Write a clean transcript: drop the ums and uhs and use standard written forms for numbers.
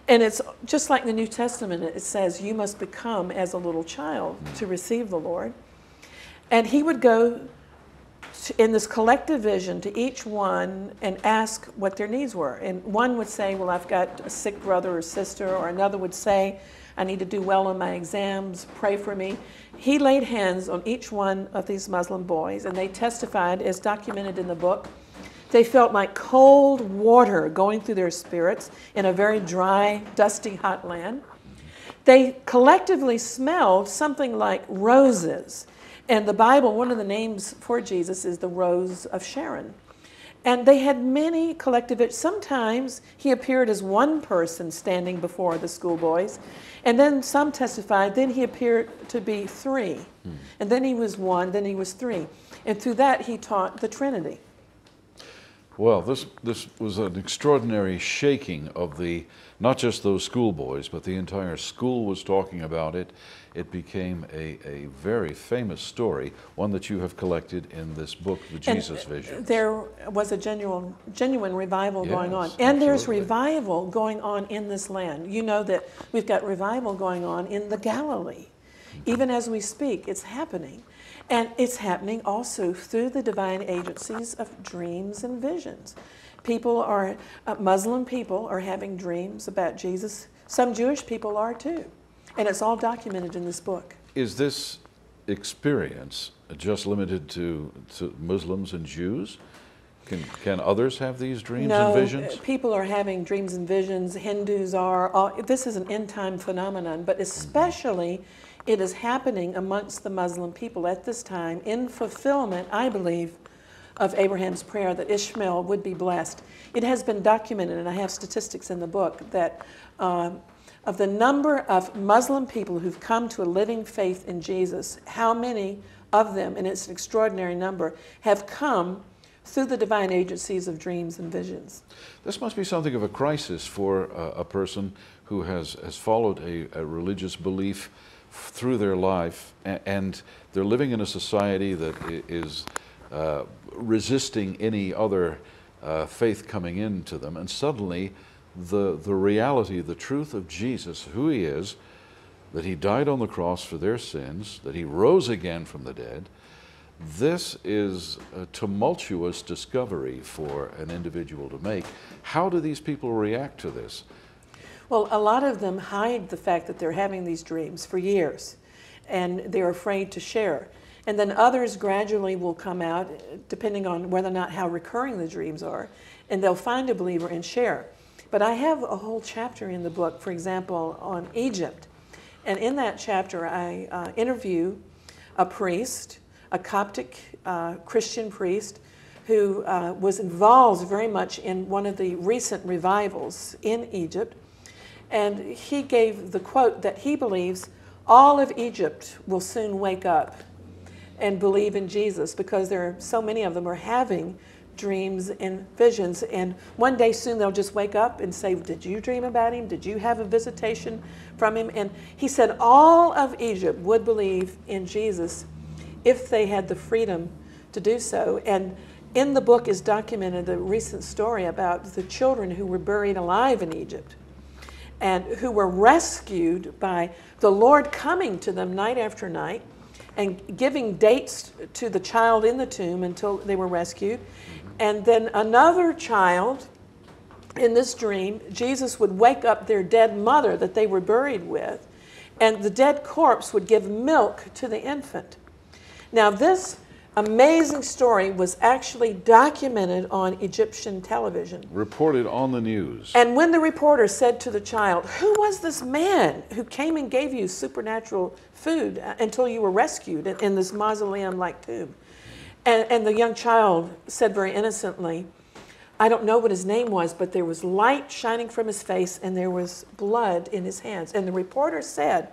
And it's just like the New Testament, it says you must become as a little child to receive the Lord. And he would go in this collective vision to each one and ask what their needs were. And one would say, well, I've got a sick brother or sister, or another would say, I need to do well on my exams, pray for me. He laid hands on each one of these Muslim boys, and they testified, as documented in the book. They felt like cold water going through their spirits in a very dry, dusty, hot land. They collectively smelled something like roses. And the Bible, one of the names for Jesus is the Rose of Sharon. And they had many collective, sometimes he appeared as one person standing before the schoolboys. And then some testified, then he appeared to be three. And then he was one, then he was three. And through that he taught the Trinity. Well, this was an extraordinary shaking of not just those schoolboys, but the entire school was talking about it. It became a very famous story, one that you have collected in this book, The Jesus Visions. There was a genuine revival going on. And absolutely. There's revival going on in this land. You know that we've got revival going on in the Galilee. Even as we speak, it's happening. And it's happening also through the divine agencies of dreams and visions. People are, Muslim people are having dreams about Jesus. Some Jewish people are too. And it's all documented in this book. Is this experience just limited to Muslims and Jews? Can others have these dreams and visions? No, people are having dreams and visions. Hindus are. This is an end-time phenomenon, but especially it is happening amongst the Muslim people at this time in fulfillment, I believe, of Abraham's prayer that Ishmael would be blessed. It has been documented, and I have statistics in the book, that of the number of Muslim people who've come to a living faith in Jesus, how many of them, and it's an extraordinary number, have come through the divine agencies of dreams and visions. This must be something of a crisis for a person who has followed a religious belief through their life, and they're living in a society that is resisting any other faith coming into them, and suddenly the reality, the truth of Jesus, who he is, that he died on the cross for their sins, that he rose again from the dead, this is a tumultuous discovery for an individual to make. How do these people react to this? Well, a lot of them hide the fact that they're having these dreams for years, and they're afraid to share. And then others gradually will come out, depending on whether or not how recurring the dreams are, and they'll find a believer and share. But I have a whole chapter in the book, for example, on Egypt. And in that chapter, I interview a priest, a Coptic Christian priest, who was involved very much in one of the recent revivals in Egypt. And he gave the quote that he believes all of Egypt will soon wake up and believe in Jesus, because there are so many of them are having dreams and visions. And one day soon they'll just wake up and say, did you dream about him? Did you have a visitation from him? And he said all of Egypt would believe in Jesus if they had the freedom to do so. And in the book is documented a recent story about the children who were buried alive in Egypt, and who were rescued by the Lord coming to them night after night and giving dates to the child in the tomb until they were rescued. And then another child, in this dream, Jesus would wake up their dead mother that they were buried with, and the dead corpse would give milk to the infant. Now, this amazing story was actually documented on Egyptian television. Reported on the news. And when the reporter said to the child, who was this man who came and gave you supernatural food until you were rescued in this mausoleum-like tomb? And the young child said very innocently, I don't know what his name was, but there was light shining from his face and there was blood in his hands. And the reporter said,